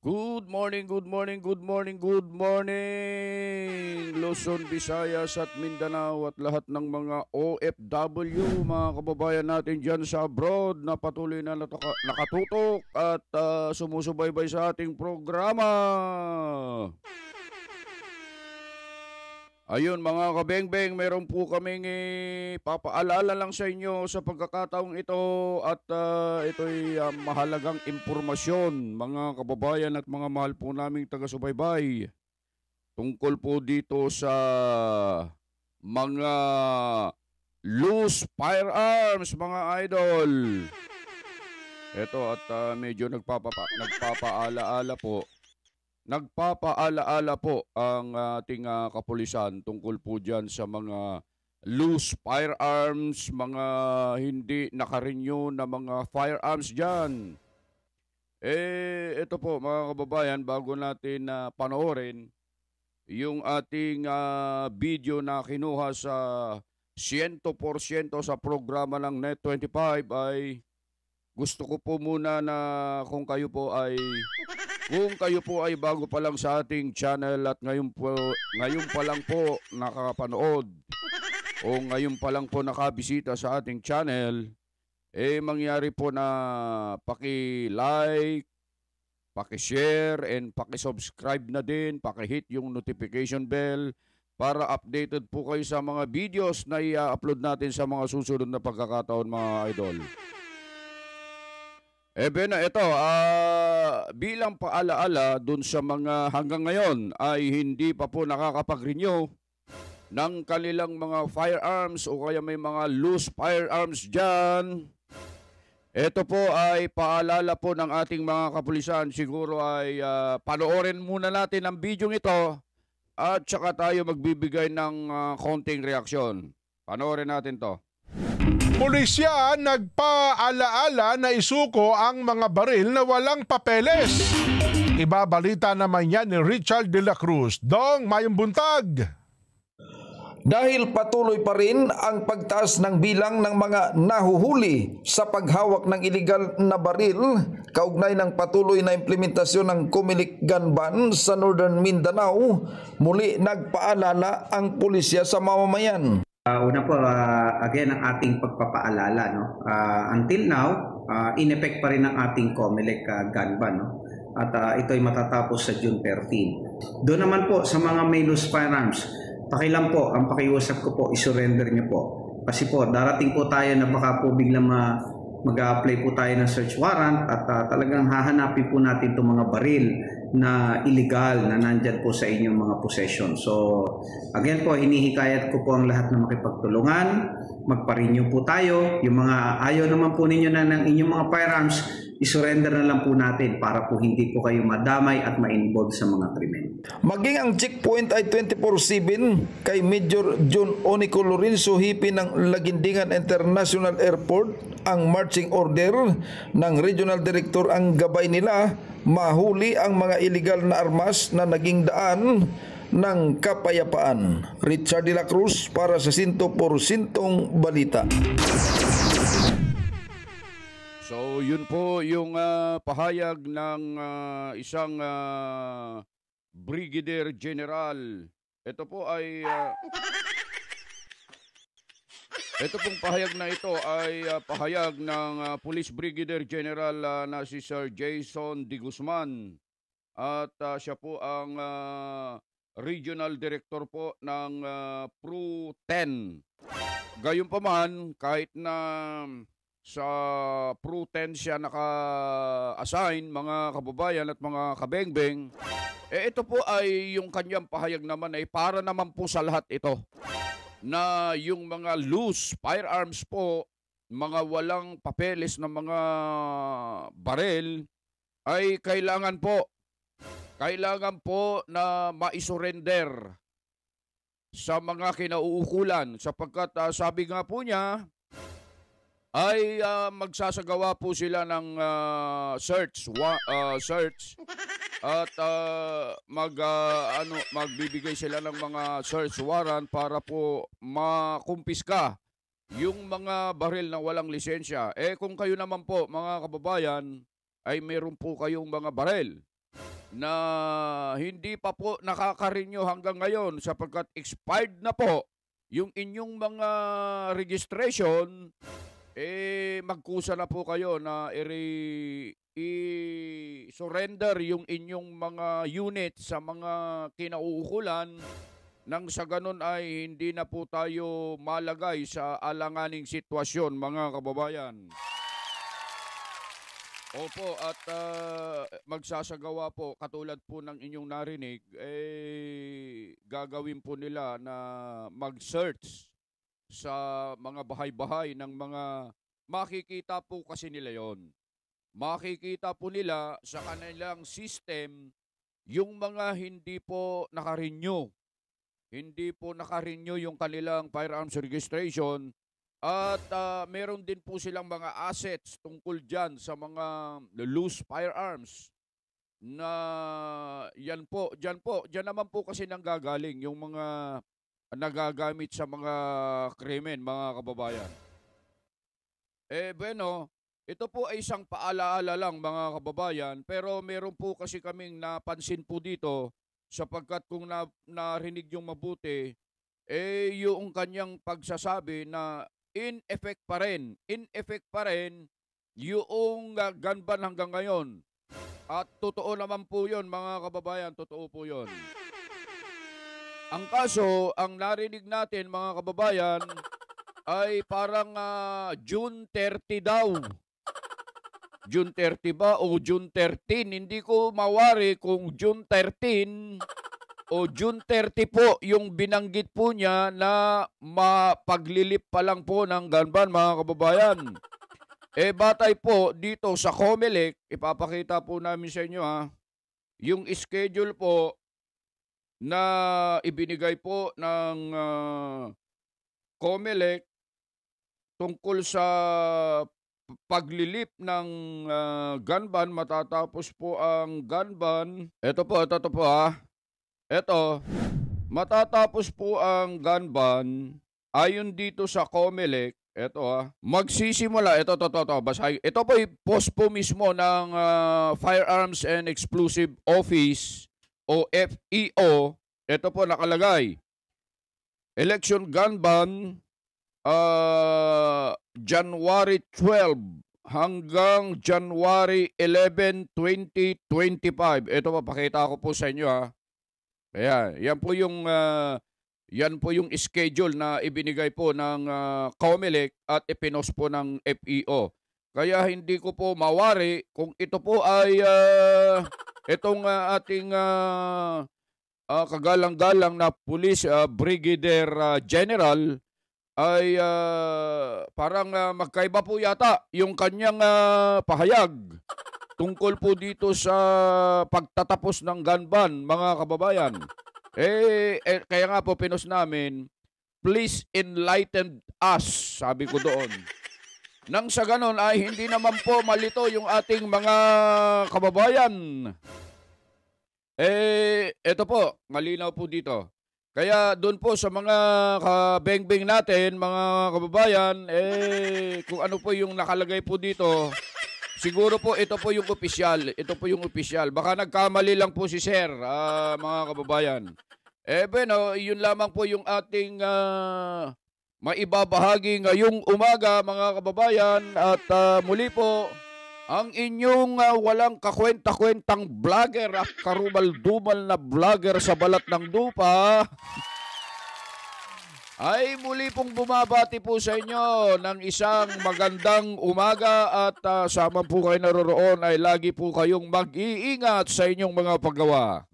Good morning, good morning, good morning, good morning! Luzon, Visayas at Mindanao at lahat ng mga OFW, mga kababayan natin dyan sa abroad na patuloy na nakatutok at sumusubaybay sa ating programa. Ayun mga kabengbeng, meron po kaming papaalala lang sa inyo sa pagkakataong ito at ito'y mahalagang impormasyon mga kababayan at mga mahal po naming taga-subaybay tungkol po dito sa mga loose firearms mga idol. Ito at medyo nagpapaalaala po ang ating kapulisan tungkol po dyan sa mga loose firearms, mga hindi nakarenew na mga firearms dyan. Ito po mga kababayan, bago natin panoorin yung ating video na kinuha sa 100% sa programa ng Net25 ay gusto ko po muna na kung kayo po ay bago pa lang sa ating channel at ngayon pa lang po nakapanood o ngayon pa lang po nakabisita sa ating channel, mangyari po na paki-like, paki-share, and paki-subscribe na din, paki-hit yung notification bell para updated po kayo sa mga videos na i-upload natin sa mga susunod na pagkakataon mga idol. Ito, bilang paalaala dun sa mga hanggang ngayon ay hindi pa po nakakapag-renew ng kanilang mga firearms o kaya may mga loose firearms dyan. Ito po ay paalala po ng ating mga kapulisan. Siguro ay panoorin muna natin ang video ito at saka tayo magbibigay ng konting reaksyon. Panoorin natin to. Pulisya nagpaalaala na isuko ang mga baril na walang papeles. Ibabalita naman yan ni Richard de la Cruz. Dong, mayong buntag! Dahil patuloy pa rin ang pagtaas ng bilang ng mga nahuhuli sa paghawak ng iligal na baril, kaugnay ng patuloy na implementasyon ng Comelec gun ban sa Northern Mindanao, muli nagpaalala ang pulisya sa mamamayan. Una po, again, ang ating pagpapaalala. No? Until now, in effect pa rin ang ating Comelec gun ban. No? At ito ay matatapos sa June 13. Doon naman po sa mga may loose firearms, pakilang po, ang pakiusap ko po, isurrender nyo po. Kasi po, darating po tayo na baka po biglang mag-a-apply po tayo ng search warrant at talagang hahanapin po natin itong mga baril na illegal na nandyan po sa inyong mga possession. So, again po, hinihikayat ko po ang lahat na makipagtulungan, magpa-renew po tayo. Yung mga ayaw naman po ninyo na ng inyong mga firearms, isurrender na lang po natin para po hindi po kayo madamay at ma-involve sa mga krimen. Maging ang checkpoint ay 24/7 kay Major John Onico Lorenzo Hipi ng Lagindingan International Airport ang marching order ng Regional Director ang gabay nila mahuli ang mga illegal na armas na naging daan ng kapayapaan. Richard de la Cruz para sa 100% Balita. So yun po yung pahayag ng isang Brigadier General. Ito po ay ito pong pahayag na ito ay pahayag ng Police Brigadier General na si Sir Jason D. Guzman. At siya po ang Regional Director po ng PRU 10. Gayunpaman, kahit na sa PRU 10 siya naka-assign mga kababayan at mga kabengbeng, ito po ay yung kanyang pahayag naman ay para naman po sa lahat ito na yung mga loose firearms po, mga walang papeles na mga barel ay kailangan po na maisurrender sa mga kinauukulan sapagkat sabi nga po niya ay magsasagawa po sila ng search at magbibigay sila ng mga search warrant para po makumpiska yung mga baril na walang lisensya. Kung kayo naman po mga kababayan ay meron po kayong mga baril na hindi pa po nakaka-renew hanggang ngayon sapagkat expired na po yung inyong mga registration, magkusa na po kayo na i-surrender yung inyong mga unit sa mga kinauukulan nang sa ganun ay hindi na po tayo malagay sa alanganing sitwasyon, mga kababayan. Opo, at magsasagawa po, katulad po ng inyong narinig, gagawin po nila na mag-search sa mga bahay-bahay ng mga makikita po kasi nila yon. Makikita po nila sa kanilang system yung mga hindi po naka-renew. Hindi po naka-renew yung kanilang firearms registration. At meron din po silang mga assets tungkol dyan sa mga loose firearms na dyan naman po kasi nanggagaling yung mga nagagamit sa mga krimen, mga kababayan. Bueno, ito po ay isang paalaala lang, mga kababayan, pero meron po kasi kaming napansin po dito sapagkat kung narinig yung mabuti, yung kanyang pagsasabi na in effect pa rin yung gun ban hanggang ngayon. At totoo naman po yun, mga kababayan, totoo po yun. Ang kaso, ang narinig natin, mga kababayan, ay parang June 30 daw. June 30 ba o June 13? Hindi ko mawari kung June 13 o June 30 po yung binanggit po niya na mapaglilip pa lang po ng gun ban, mga kababayan. Batay po dito sa COMELEC, ipapakita po namin sa inyo yung schedule po na ibinigay po ng COMELEC tungkol sa paglilip ng gun ban. Matatapos po ang gun ban. Ito po. Ito, matatapos po ang gun ban ayon dito sa COMELEC. Ito magsisimula, basahin. Ito po ay post po mismo ng Firearms and Explosive Office o FEO. Ito po nakalagay. Election gun ban January 12 hanggang January 11, 2025. Ito po, pakita ko po sa inyo Kaya, yan po yung schedule na ibinigay po ng COMELEC at ipinost po ng FEO. Kaya hindi ko po mawari kung ito po ay itong ating kagalang-galang na Police Brigadier General ay parang magkaiba po yata yung kanyang pahayag tungkol po dito sa pagtatapos ng gun ban, mga kababayan. Kaya nga po pinost namin, please enlighten us, sabi ko doon. Nang sa ganon ay hindi naman po malito yung ating mga kababayan. Ito po, malinaw po dito. Kaya doon po sa mga kabengbeng natin, mga kababayan, kung ano po yung nakalagay po dito, siguro po ito po yung opisyal. Ito po yung opisyal. Baka nagkamali lang po si Sir, mga kababayan. Bueno, yun lamang po yung ating maibabahagi ngayong umaga, mga kababayan. At muli po, ang inyong walang kakwenta-kwentang vlogger at karumal-dumal na vlogger sa balat ng lupa ay muli pong bumabati po sa inyo ng isang magandang umaga at sama po kayo naroroon ay lagi po kayong mag-iingat sa inyong mga paggawa.